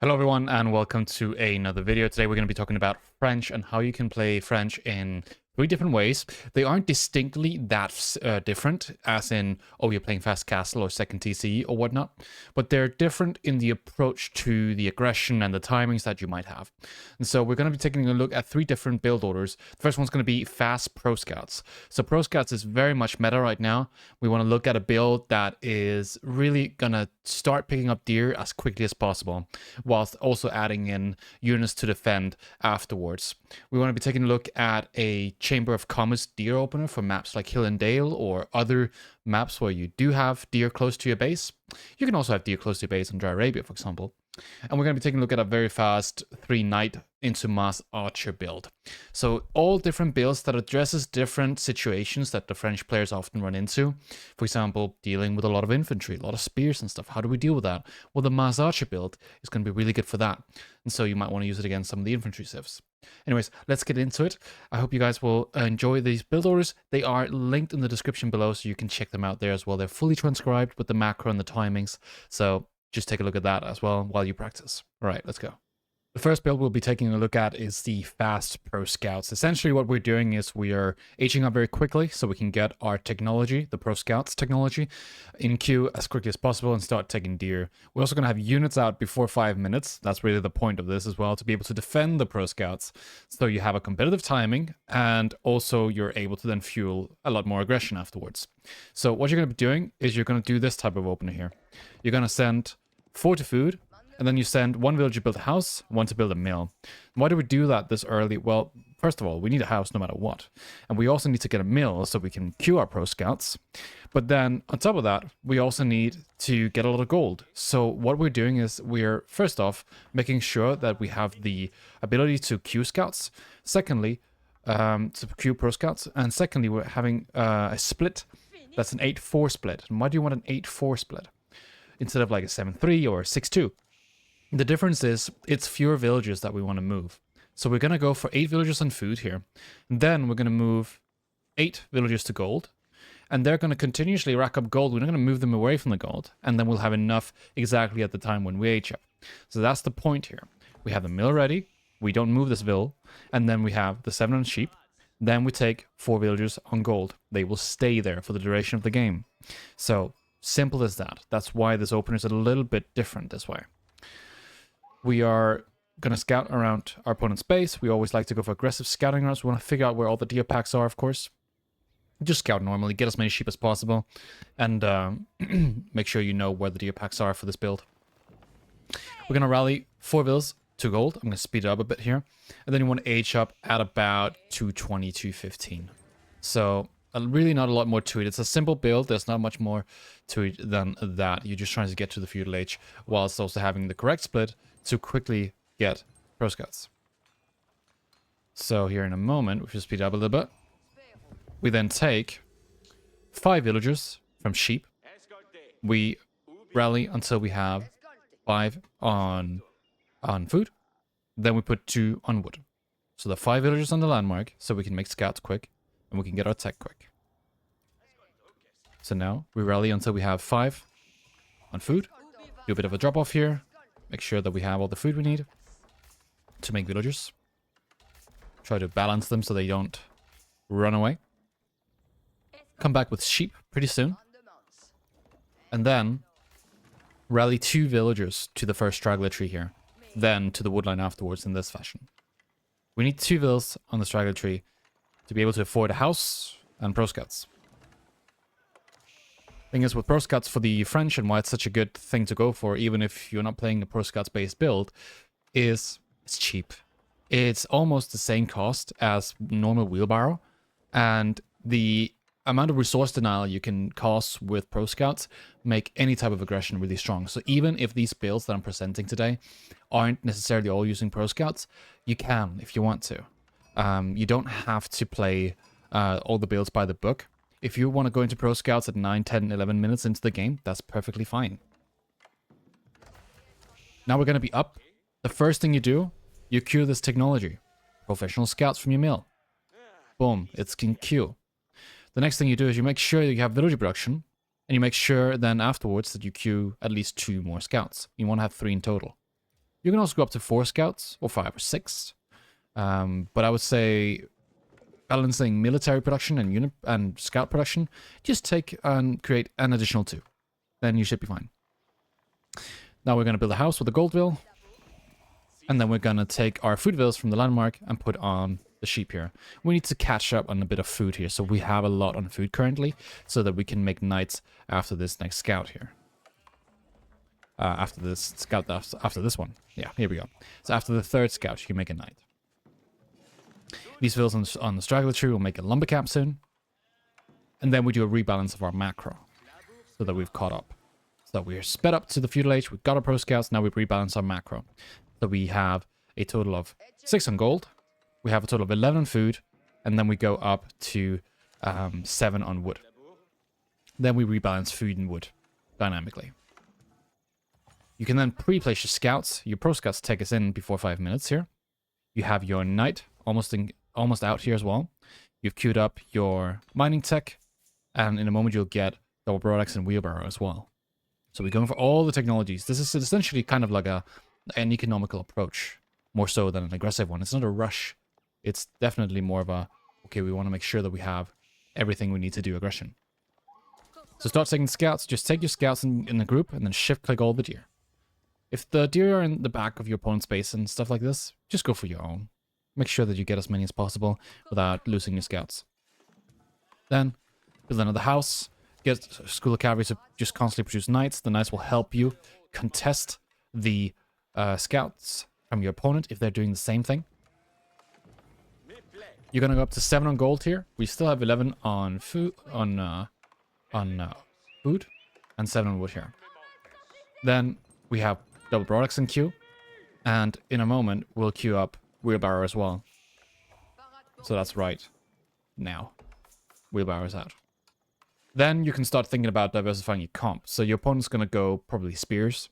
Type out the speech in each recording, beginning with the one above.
Hello everyone and welcome to another video. Today we're going to be talking about French and how you can play French in three different ways. They aren't distinctly that different, as in, oh, you're playing Fast Castle or Second TCE or whatnot, but they're different in the approach to the aggression and the timings that you might have. And so we're going to be taking a look at three different build orders. The first one's going to be Fast Pro Scouts. So Pro Scouts is very much meta right now. We want to look at a build that is really going to start picking up deer as quickly as possible, whilst also adding in units to defend afterwards. We want to be taking a look at a Chamber of Commerce deer opener for maps like Hill and Dale or other maps where you do have deer close to your base. You can also have deer close to your base in Dry Arabia, for example. And we're going to be taking a look at a very fast 3-Knight into Mass Archer build. So all different builds that addresses different situations that the French players often run into. For example, dealing with a lot of infantry, a lot of spears and stuff. How do we deal with that? Well, the Mass Archer build is going to be really good for that. And so you might want to use it against some of the infantry civs. Anyways, let's get into it. I hope you guys will enjoy these build orders. They are linked in the description below, so you can check them out there as well. They're fully transcribed with the macro and the timings. So just take a look at that as well while you practice. All right, let's go. The first build we'll be taking a look at is the Fast Pro Scouts. Essentially what we're doing is we are aging up very quickly so we can get our technology, the Pro Scouts technology, in queue as quickly as possible and start taking deer. We're also going to have units out before 5 minutes. That's really the point of this as well, to be able to defend the Pro Scouts. So you have a competitive timing and also you're able to then fuel a lot more aggression afterwards. So what you're going to be doing is you're going to do this type of opener here. You're going to send 4 to food, and then you send 1 villager to build a house, 1 to build a mill. Why do we do that this early? Well, first of all, we need a house no matter what. And we also need to get a mill so we can queue our Pro Scouts. But then, on top of that, we also need to get a lot of gold. So what we're doing is we're, first off, making sure that we have the ability to queue Scouts. Secondly, to queue Pro Scouts. And secondly, we're having a split that's an 8-4 split. And why do you want an 8-4 split instead of like a 7-3 or a 6-2? The difference is it's fewer villagers that we want to move. So we're going to go for 8 villagers on food here. Then we're going to move 8 villagers to gold. And they're going to continuously rack up gold. We're not going to move them away from the gold. And then we'll have enough exactly at the time when we age up. So that's the point here. We have the mill ready. We don't move this vill. And then we have the 7 on sheep. Then we take 4 villagers on gold. They will stay there for the duration of the game. So simple as that. That's why this opener is a little bit different this way. We are going to scout around our opponent's base. We always like to go for aggressive scouting routes. We want to figure out where all the deer packs are, of course. Just scout normally, get as many sheep as possible, and make sure you know where the deer packs are for this build. We're going to rally 4 vills to gold. I'm going to speed it up a bit here. And then you want to age up at about 220, 215. So really not a lot more to it. It's a simple build. There's not much more to it than that. You're just trying to get to the feudal age whilst also having the correct split to quickly get Pro Scouts. So here in a moment, we should speed up a little bit. We then take 5 villagers from sheep. We rally until we have 5 on food. Then we put 2 on wood. So the 5 villagers on the landmark, so we can make scouts quick, and we can get our tech quick. So now we rally until we have 5 on food. Do a bit of a drop off here. Make sure that we have all the food we need to make villagers. Try to balance them so they don't run away. Come back with sheep pretty soon. And then rally 2 villagers to the first straggler tree here. Then to the woodline afterwards in this fashion. We need 2 vills on the straggler tree to be able to afford a house and Pro Scouts. Thing is, with Pro Scouts for the French and why it's such a good thing to go for, even if you're not playing a Pro Scouts based build, is it's cheap. It's almost the same cost as normal wheelbarrow, and the amount of resource denial you can cause with Pro Scouts make any type of aggression really strong. So even if these builds that I'm presenting today aren't necessarily all using Pro Scouts, you can if you want to. You don't have to play all the builds by the book. If you want to go into Pro Scouts at 9, 10, 11 minutes into the game, that's perfectly fine. Now we're going to be up. The first thing you do, you queue this technology. Professional Scouts from your mill. Boom, it's in queue. The next thing you do is you make sure that you have villager production, and you make sure then afterwards that you queue at least 2 more Scouts. You want to have 3 in total. You can also go up to 4 scouts, or 5 or 6. But I would say balancing military production and unit and scout production, just take and create an additional 2. Then you should be fine. Now we're going to build a house with a goldville. And then we're going to take our food villas from the landmark and put on the sheep here. We need to catch up on a bit of food here. So we have a lot on food currently, so that we can make knights after this next scout here. After this scout, after this one. Yeah, here we go. So after the 3rd scout, you can make a knight. These villas on the straggler tree will make a lumber camp soon. And then we do a rebalance of our macro, so that we've caught up. So we're sped up to the feudal age, we've got our pro scouts, now we rebalance our macro. So we have a total of 6 on gold, we have a total of 11 on food, and then we go up to 7 on wood. Then we rebalance food and wood dynamically. You can then pre-place your scouts. Your pro scouts take us in before 5 minutes here. You have your knight almost out here as well. You've queued up your mining tech, and in a moment you'll get double broadaxe and wheelbarrow as well. So we're going for all the technologies. This is essentially kind of like an economical approach, more so than an aggressive one. It's not a rush. It's definitely more of a, okay, we want to make sure that we have everything we need to do aggression. So start taking scouts. Just take your scouts in a group and then shift click all the deer. If the deer are in the back of your opponent's base and stuff like this, just go for your own. Make sure that you get as many as possible without losing your scouts. Then build another house. Get a school of cavalry to just constantly produce knights. The knights will help you contest the scouts from your opponent if they're doing the same thing. You're gonna go up to 7 on gold here. We still have 11 on food food and 7 on wood here. Then we have double broadaxe in queue, and in a moment we'll queue up wheelbarrow as well. So that's right now. Wheelbarrow's out. Then you can start thinking about diversifying your comp. So your opponent's gonna go probably spears.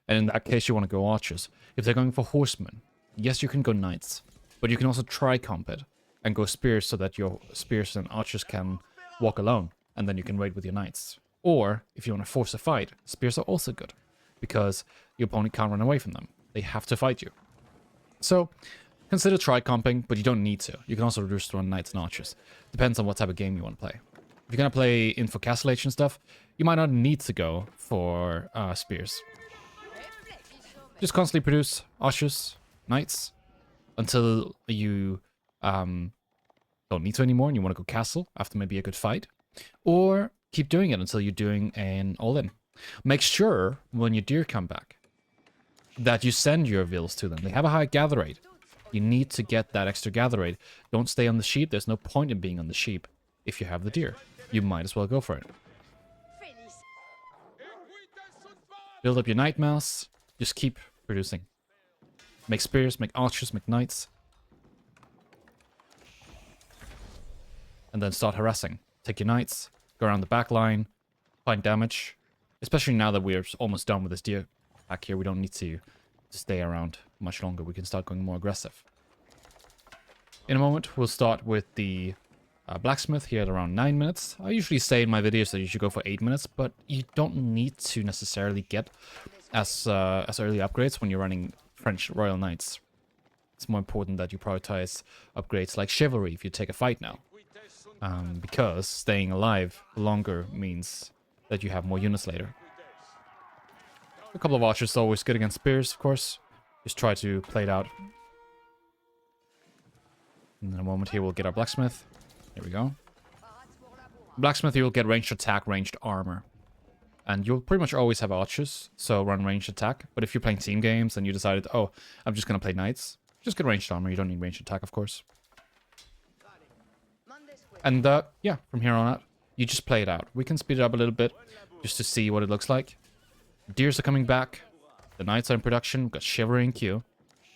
And in that case, you want to go archers. If they're going for horsemen, yes, you can go knights. But you can also tri-comp it and go spears so that your spears and archers can walk alone. And then you can raid with your knights. Or, if you want to force a fight, spears are also good. Because your opponent can't run away from them. They have to fight you. So, consider tri-comping, but you don't need to. You can also reduce to run knights and archers. Depends on what type of game you want to play. If you're going to play in for castle age and stuff, you might not need to go for spears. Just constantly produce archers, knights, until you don't need to anymore and you want to go castle after maybe a good fight. Or keep doing it until you're doing an all-in. Make sure when your deer come back that you send your vills to them. They have a high gather rate. You need to get that extra gather rate. Don't stay on the sheep. There's no point in being on the sheep if you have the deer. You might as well go for it. Build up your night mouse. Just keep producing. Make spears, make archers, make knights. And then start harassing. Take your knights, go around the back line, find damage. Especially now that we're almost done with this deer pack here, we don't need to stay around much longer. We can start going more aggressive. In a moment, we'll start with the blacksmith here at around 9 minutes. I usually say in my videos that you should go for 8 minutes, but you don't need to necessarily get as early upgrades when you're running French Royal Knights. It's more important that you prioritize upgrades like chivalry if you take a fight now. Because staying alive longer means that you have more units later. A couple of archers are always good against spears, of course. Just try to play it out. In a moment here we'll get our blacksmith. Here we go. Blacksmith, you'll get ranged attack, ranged armor. And you'll pretty much always have archers, so run ranged attack. But if you're playing team games and you decided, oh, I'm just going to play knights, just get ranged armor. You don't need ranged attack, of course. And yeah, from here on out, you just play it out. We can speed it up a little bit just to see what it looks like. Deers are coming back. The knights are in production. We've got chivalry in queue.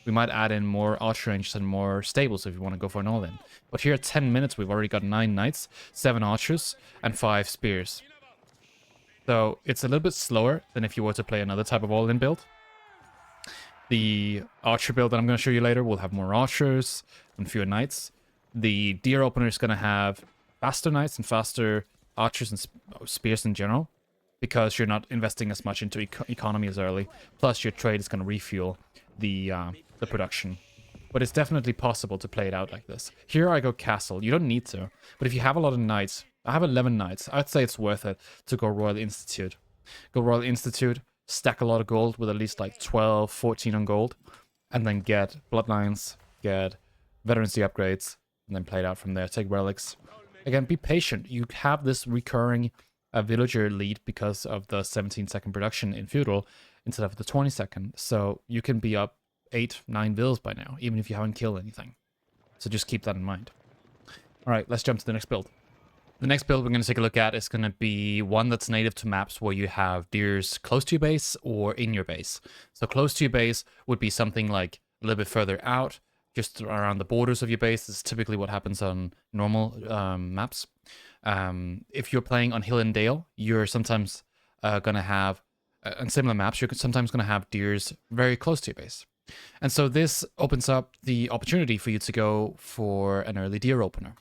We might add in more archer ranges and more stables if you want to go for an all-in. But here at 10 minutes, we've already got 9 knights, 7 archers, and 5 spears. So it's a little bit slower than if you were to play another type of all-in build. The archer build that I'm going to show you later will have more archers and fewer knights. The deer opener is going to have faster knights and faster archers and spears in general, because you're not investing as much into economy as early. Plus, your trade is going to refuel the production. But it's definitely possible to play it out like this. Here I go castle. You don't need to. But if you have a lot of knights, I have 11 knights, I'd say it's worth it to go Royal Institute. Go Royal Institute, stack a lot of gold with at least like 12, 14 on gold, and then get Bloodlines, get Veterancy upgrades, and then play it out from there. Take relics. Again, be patient. You have this recurring villager lead because of the 17-second production in Feudal instead of the 20-second. So you can be up 8, 9 vills by now, even if you haven't killed anything. So just keep that in mind. Alright, let's jump to the next build. The next build we're going to take a look at is going to be one that's native to maps where you have deers close to your base or in your base. So close to your base would be something like a little bit further out, just around the borders of your base. This is typically what happens on normal maps. If you're playing on Hill and Dale, you're sometimes going to have, on similar maps, you're sometimes going to have deers very close to your base. And so this opens up the opportunity for you to go for an early deer opener.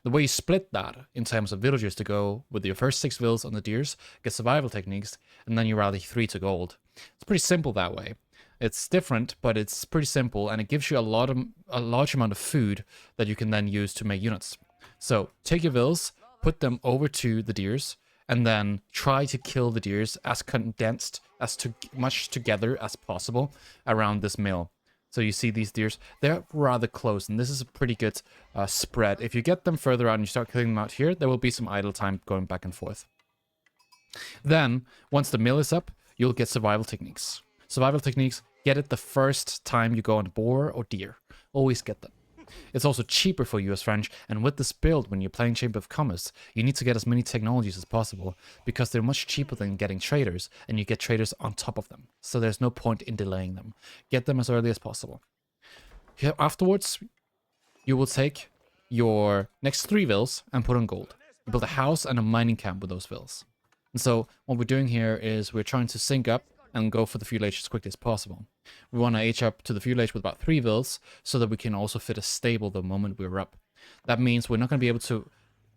The way you split that in terms of villagers to go with your first 6 vills on the deers, get survival techniques, and then you rally 3 to gold. It's pretty simple that way. It's different, but it's pretty simple, and it gives you a large amount of food that you can then use to make units. So take your vills, put them over to the deers, and then try to kill the deers as condensed, as much together as possible around this mill. So you see these deers, they're rather close, and this is a pretty good spread. If you get them further out and you start killing them out here, there will be some idle time going back and forth. Then, once the mill is up, you'll get survival techniques. Survival techniques, get it the first time you go on boar or deer. Always get them. It's also cheaper for you as French, and with this build, when you're playing Chamber of Commerce, you need to get as many technologies as possible, because they're much cheaper than getting traders, and you get traders on top of them. So there's no point in delaying them. Get them as early as possible. Here, afterwards, you will take your next 3 vills and put on gold. You build a house and a mining camp with those vills. And so what we're doing here is we're trying to sync up and go for the feudal age as quickly as possible. We want to age up to the feudal age with about 3 vills so that we can also fit a stable the moment we're up. That means we're not going to be able to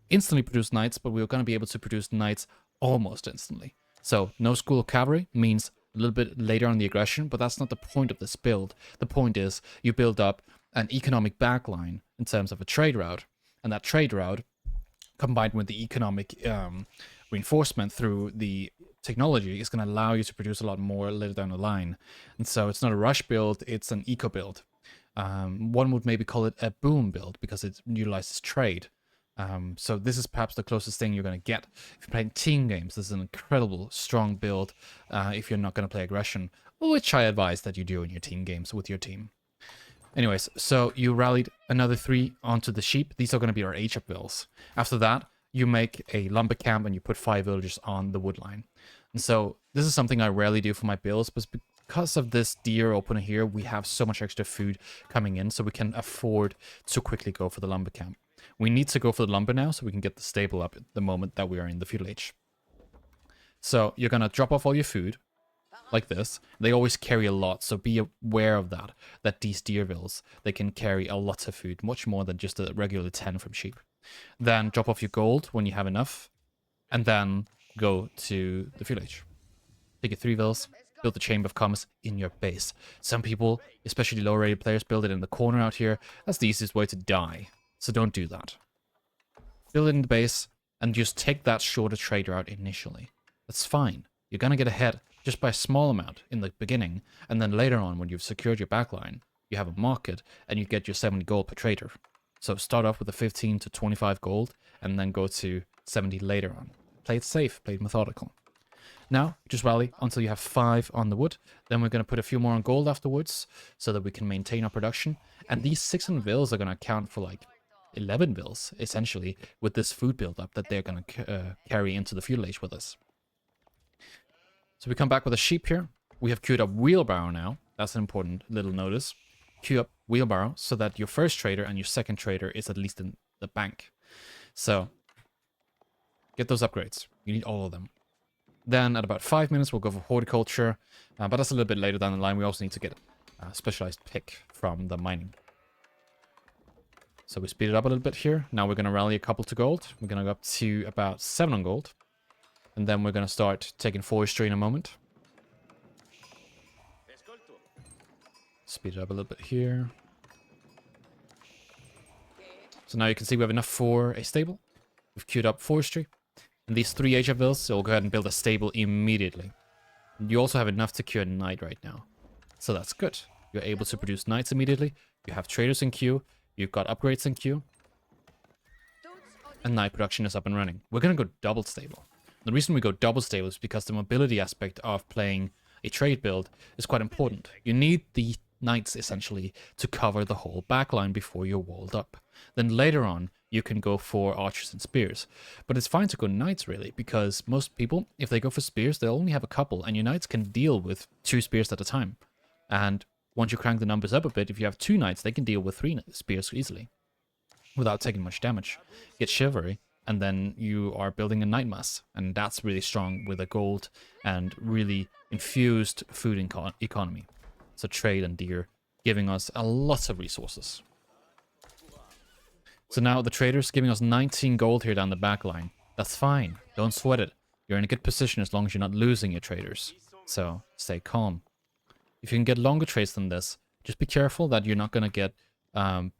instantly produce knights, but we're going to be able to produce knights almost instantly. So no school of cavalry means a little bit later on the aggression, but that's not the point of this build. The point is you build up an economic backline in terms of a trade route, and that trade route combined with the economic reinforcement through the technology is going to allow you to produce a lot more later down the line. And so it's not a rush build, it's an eco build. One would maybe call it a boom build because it utilizes trade. So this is perhaps the closest thing you're going to get. If you're playing team games, this is an incredible, strong build if you're not going to play aggression, which I advise that you do in your team games with your team. Anyways, so you rallied another 3 onto the sheep. These are going to be our age-up vills. After that, you make a lumber camp and you put 5 villagers on the wood line. And so this is something I rarely do for my builds, but because of this deer opener here, we have so much extra food coming in, so we can afford to quickly go for the lumber camp. We need to go for the lumber now so we can get the stable up at the moment that we are in the feudal age. So you're going to drop off all your food like this. They always carry a lot, so be aware of that these deer vills, they can carry a lot of food, much more than just a regular 10 from sheep. Then drop off your gold when you have enough, and then go to the feudal age. Take your 3 vills, build the Chamber of Commerce in your base. Some people, especially low-rated players, build it in the corner out here. That's the easiest way to die, so don't do that. Build it in the base, and just take that shorter trade route initially. That's fine. You're gonna get ahead just by a small amount in the beginning, and then later on, when you've secured your backline, you have a market, and you get your 70 gold per trader. So start off with a 15 to 25 gold, and then go to 70 later on. Play it safe, play it methodical. Now, just rally until you have 5 on the wood. Then we're going to put a few more on gold afterwards, so that we can maintain our production. And these 600 vills are going to account for like 11 vills, essentially, with this food build-up that they're going to carry into the feudal age with us. So we come back with a sheep here. We have queued up wheelbarrow now. That's an important little notice. Queue up wheelbarrow so that your first trader and your second trader is at least in the bank. So get those upgrades. You need all of them. Then at about 5 minutes, we'll go for horticulture. But that's a little bit later down the line. We also need to get a specialized pick from the mining. So we speed it up a little bit here. Now we're going to rally a couple to gold. We're going to go up to about 7 on gold. And then we're going to start taking forestry in a moment. Speed it up a little bit here. So now you can see we have enough for a stable. We've queued up forestry. And these 3 Asia builds, so we'll go ahead and build a stable immediately. You also have enough to queue a knight right now. So that's good. You're able to produce knights immediately. You have traders in queue. You've got upgrades in queue. And knight production is up and running. We're going to go double stable. The reason we go double stable is because the mobility aspect of playing a trade build is quite important. You need the knights, essentially, to cover the whole backline before you're walled up. Then later on, you can go for archers and spears. But it's fine to go knights, really, because most people, if they go for spears, they'll only have a couple, and your knights can deal with 2 spears at a time. And once you crank the numbers up a bit, if you have 2 knights, they can deal with 3 spears easily, without taking much damage. Get chivalry, and then you are building a knight mass, and that's really strong with a gold and really infused food economy. So trade and deer giving us a lot of resources. So now the trader's giving us 19 gold here down the back line. That's fine. Don't sweat it. You're in a good position as long as you're not losing your traders. So stay calm. If you can get longer trades than this, just be careful that you're not going to get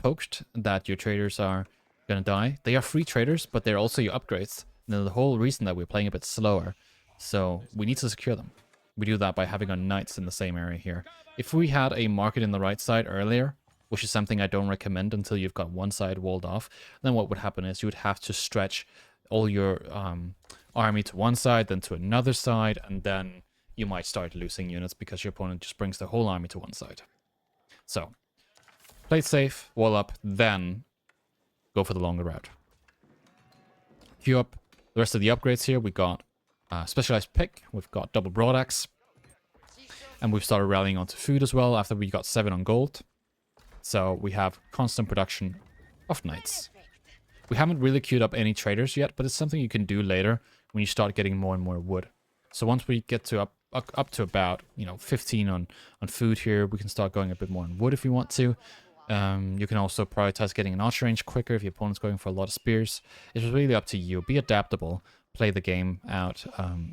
poked, that your traders are going to die. They are free traders, but they're also your upgrades. And they're the whole reason that we're playing a bit slower. So we need to secure them. We do that by having our knights in the same area here. If we had a market in the right side earlier, which is something I don't recommend until you've got one side walled off, then what would happen is you would have to stretch all your army to one side, then to another side, and then you might start losing units because your opponent just brings the whole army to one side. So, play it safe, wall up, then go for the longer route. Queue up the rest of the upgrades here. We got specialized pick, we've got double broadaxe, and we've started rallying onto food as well after we got 7 on gold. So we have constant production of knights. We haven't really queued up any traders yet, but it's something you can do later when you start getting more and more wood. So once we get to up to about 15 on food here, we can start going a bit more on wood if you want to. You can also prioritize getting an archer range quicker if your opponent's going for a lot of spears. It's really up to you. Be adaptable. Play the game out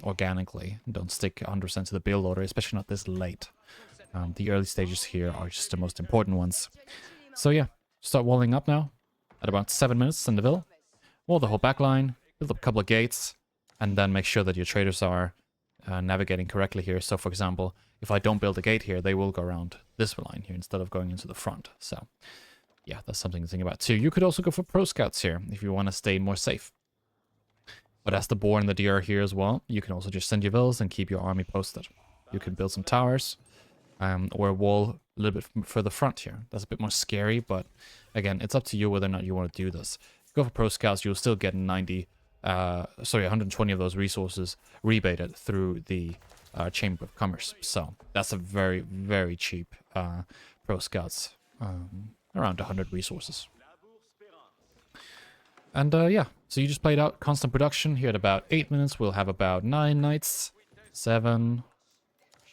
organically. Don't stick 100% to the build order, especially not this late. The early stages here are just the most important ones. So yeah, start walling up now at about 7 minutes in the Ville. Wall the whole back line, build up a couple of gates, and then make sure that your traders are navigating correctly here. So for example, if I don't build a gate here, they will go around this line here instead of going into the front. So yeah, that's something to think about too. You could also go for pro scouts here if you want to stay more safe. But as the boar and the deer are here as well, you can also just send your villas and keep your army posted. You can build some towers. Or a wall a little bit further front here. That's a bit more scary, but again, it's up to you whether or not you want to do this. Go for pro scouts, you'll still get 120 of those resources rebated through the Chamber of Commerce. So that's a very, very cheap pro scouts, around 100 resources. And yeah, so you just played out constant production. Here at about 8 minutes, we'll have about 9 knights, 7.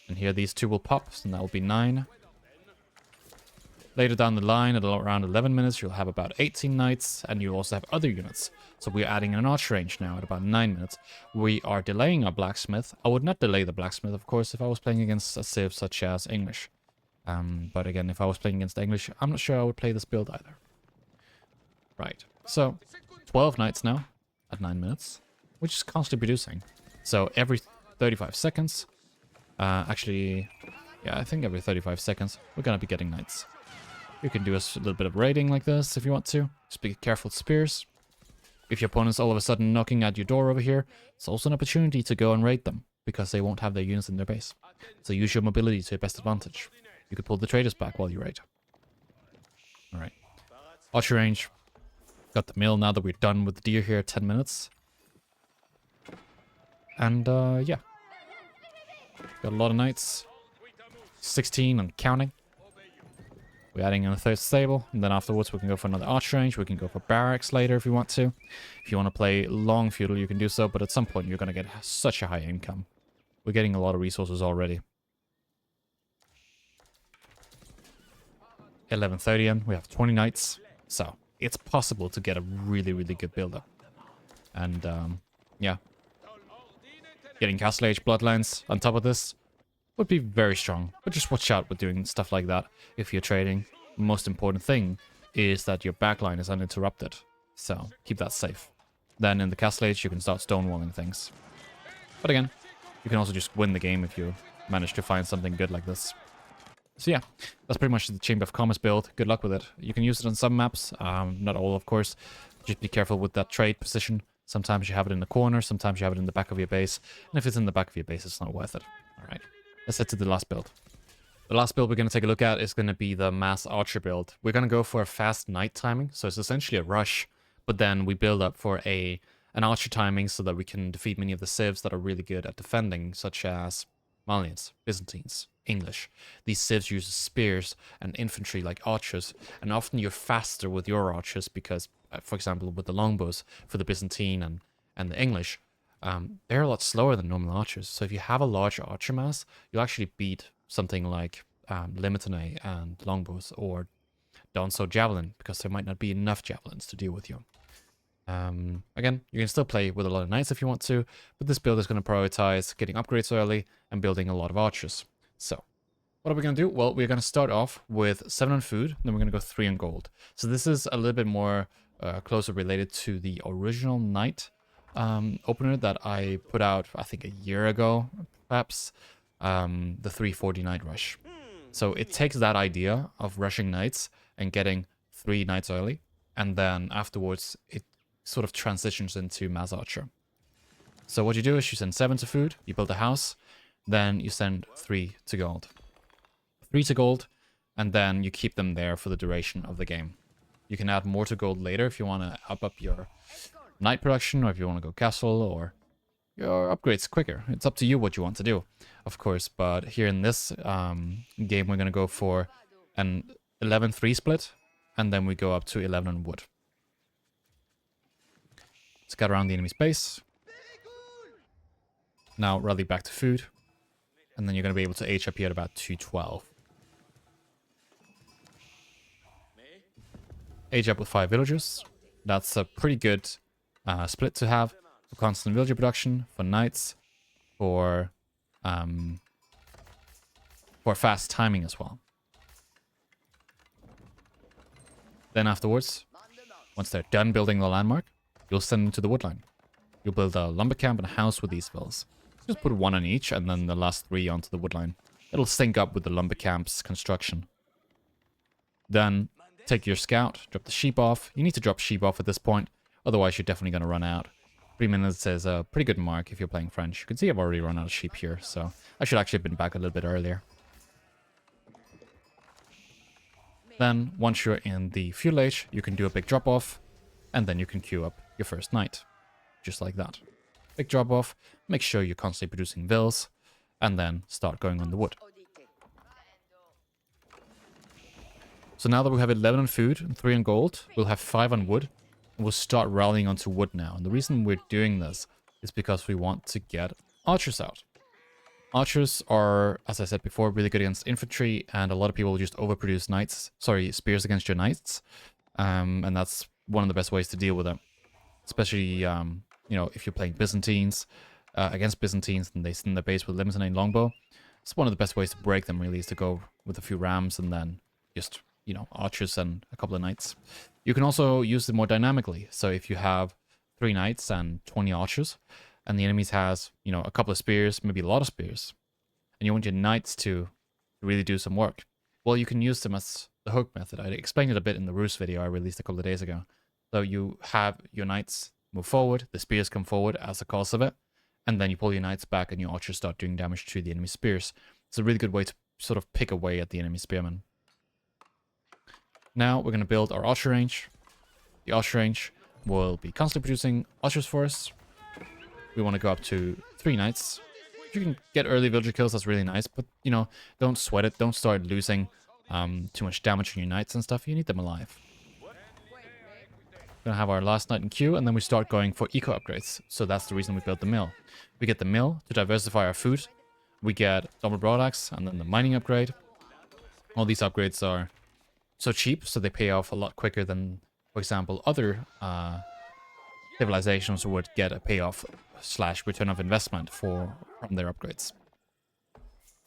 And here these 2 will pop, so that will be 9. Later down the line, at around 11 minutes, you'll have about 18 knights, and you'll also have other units. So we're adding an archer range now at about 9 minutes. We are delaying our blacksmith. I would not delay the blacksmith, of course, if I was playing against a civ such as English. But again, if I was playing against English, I'm not sure I would play this build either. Right, so 12 knights now at 9 minutes, which is constantly producing. So every 35 seconds... actually, yeah, I think every 35 seconds, we're gonna be getting knights. You can do a little bit of raiding like this if you want to. Just be careful with spears. If your opponent's all of a sudden knocking at your door over here, it's also an opportunity to go and raid them, because they won't have their units in their base. So use your mobility to your best advantage. You could pull the traders back while you raid. Alright. Archer range. Got the mill now that we're done with the deer here, 10 minutes. And, yeah. Got a lot of knights. 16 and counting. We're adding in a 3rd stable. And then afterwards we can go for another archer range. We can go for barracks later if you want to. If you want to play long feudal, you can do so. But at some point you're going to get such a high income. We're getting a lot of resources already. 11:30 in. We have 20 knights. So it's possible to get a really, really good builder. And, yeah. Getting Castle Age Bloodlines on top of this. would be very strong. But just watch out with doing stuff like that if you're trading. The most important thing is that your backline is uninterrupted. So keep that safe. Then in the castle age, you can start stonewalling things. But again, you can also just win the game if you manage to find something good like this. So yeah, that's pretty much the Chamber of Commerce build. Good luck with it. You can use it on some maps, not all of course. Just be careful with that trade position. Sometimes you have it in the corner, sometimes you have it in the back of your base. And if it's in the back of your base, it's not worth it. Alright, let's head to the last build. The last build we're going to take a look at is going to be the Mass Archer build. We're going to go for a fast night timing, so it's essentially a rush. But then we build up for an Archer timing so that we can defeat many of the civs that are really good at defending, such as Malians, Byzantines, English. These civs use spears and infantry like archers, and often you're faster with your archers because, for example, with the longbows for the Byzantine and the English, they're a lot slower than normal archers. So if you have a large archer mass, you'll actually beat something like Limitane and longbows, or Donso javelin, because there might not be enough javelins to deal with you. Again, you can still play with a lot of knights if you want to, but this build is going to prioritize getting upgrades early and building a lot of archers. So, what are we going to do? Well, we're going to start off with 7 on food, then we're going to go 3 on gold. So this is a little bit more closer related to the original knight opener that I put out, I think, a year ago, perhaps, the 340 knight rush. So it takes that idea of rushing knights and getting 3 knights early, and then afterwards it sort of transitions into Mass Archer. So what you do is you send 7 to food, you build a house, then you send 3 to gold. 3 to gold, and then you keep them there for the duration of the game. You can add more to gold later if you want to up your knight production, or if you want to go castle, or your upgrades quicker. It's up to you what you want to do, of course, but here in this game we're going to go for an 11-3 split, and then we go up to 11 on wood. Scout around the enemy's base. Now rally back to food. And then you're going to be able to age up here at about 212. Age up with 5 villagers. That's a pretty good split to have for constant villager production, for knights, for fast timing as well. Then afterwards, once they're done building the landmark, you'll send them to the woodline. You'll build a lumber camp and a house with these villas. Just put 1 on each, and then the last 3 onto the woodline. It'll sync up with the lumber camp's construction. Then take your scout, drop the sheep off. You need to drop sheep off at this point, otherwise you're definitely going to run out. 3 minutes is a pretty good mark if you're playing French. You can see I've already run out of sheep here, so I should actually have been back a little bit earlier. Then, once you're in the feudal age, you can do a big drop-off, and then you can queue up your first knight. Just like that. Big drop-off, make sure you're constantly producing vills, and then start going on the wood. So now that we have 11 on food and 3 on gold, we'll have 5 on wood, and we'll start rallying onto wood now. And the reason we're doing this is because we want to get archers out. Archers are, as I said before, really good against infantry, and a lot of people just overproduce spears against your knights. And that's one of the best ways to deal with them. Especially, you know, if you're playing Byzantines, against Byzantines, and they sit in their base with Limitane longbow. It's one of the best ways to break them, really, is to go with a few rams and then just, you know, archers and a couple of knights. You can also use them more dynamically. So if you have 3 knights and 20 archers, and the enemies has, you know, a couple of spears, maybe a lot of spears, and you want your knights to really do some work, well, you can use them as the hook method. I explained it a bit in the Rus video I released a couple of days ago. So you have your knights move forward, the spears come forward as a cause of it, and then you pull your knights back and your archers start doing damage to the enemy spears. It's a really good way to sort of pick away at the enemy spearmen. Now we're going to build our archer range. The archer range will be constantly producing archers for us. We want to go up to 3 knights. If you can get early villager kills, that's really nice, but, you know, don't sweat it. Don't start losing too much damage on your knights and stuff. You need them alive. We're going to have our last knight in queue, and then we start going for eco upgrades. So that's the reason we built the mill. We get the mill to diversify our food. We get double broadaxe, and then the mining upgrade. All these upgrades are so cheap, so they pay off a lot quicker than, for example, other civilizations would get a payoff / return of investment from their upgrades.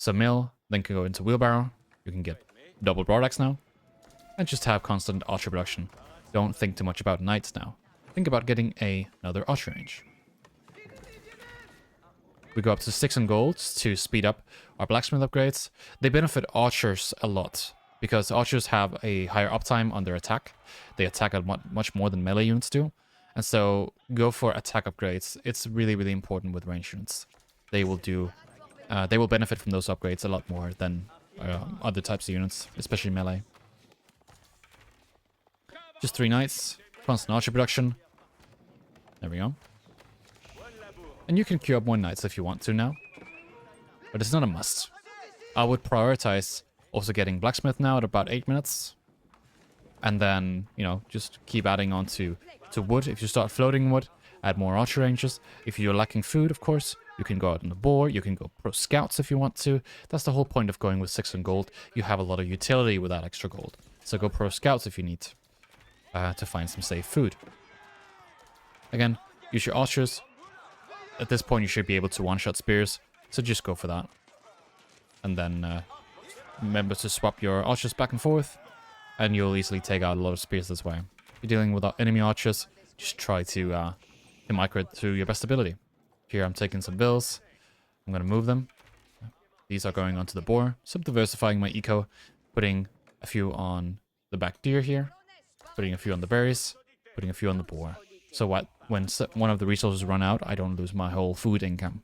So mill, then can go into wheelbarrow. You can get double broadaxe now. And just have constant archer production. Don't think too much about knights now. Think about getting another archer range. We go up to 6 on gold to speed up our blacksmith upgrades. They benefit archers a lot, because archers have a higher uptime on their attack. They attack at much more than melee units do. And so go for attack upgrades. It's really, really important with range units. They will benefit from those upgrades a lot more than other types of units, especially melee. Just 3 knights, constant archer production. There we go. And you can queue up 1 knights if you want to now, but it's not a must. I would prioritize also getting blacksmith now at about 8 minutes. And then, you know, just keep adding on to wood. If you start floating wood, add more archer ranges. If you're lacking food, of course, you can go out on the boar. You can go pro scouts if you want to. That's the whole point of going with 6 on gold. You have a lot of utility with that extra gold. So go pro scouts if you need to find some safe food. Again, use your archers. At this point, you should be able to one-shot spears. So just go for that. And then remember to swap your archers back and forth. And you'll easily take out a lot of spears this way. If you're dealing with enemy archers, just try to micro it to your best ability. Here I'm taking some bills. I'm going to move them. These are going onto the boar. So I'm diversifying my eco. Putting a few on the back deer here. Putting a few on the berries. Putting a few on the boar. So when one of the resources run out, I don't lose my whole food income.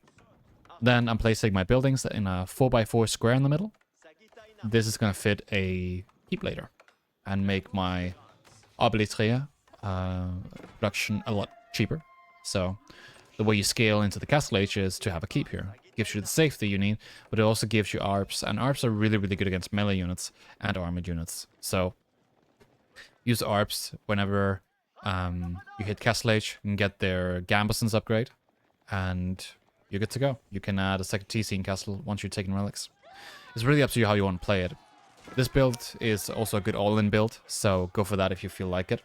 Then I'm placing my buildings in a 4x4 square in the middle. This is going to fit a keep later. And make my arbaletier production a lot cheaper. So the way you scale into the castle age is to have a keep here. It gives you the safety you need, but it also gives you ARPs. And ARPs are really, really good against melee units and armored units. So use ARPs whenever you hit castle age. You can get their Gambesons upgrade. And you're good to go. You can add a second TC in castle once you've taken relics. It's really up to you how you want to play it. This build is also a good all-in build, so go for that if you feel like it.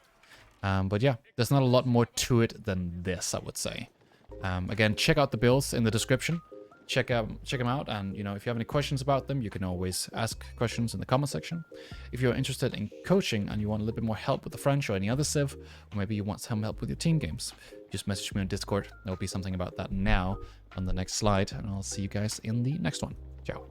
But yeah, there's not a lot more to it than this, I would say. Again, check out the builds in the description. Check them out, and you know, if you have any questions about them, you can always ask questions in the comment section. If you're interested in coaching and you want a little bit more help with the French or any other civ, or maybe you want some help with your team games, just message me on Discord. There will be something about that now on the next slide, and I'll see you guys in the next one. Ciao.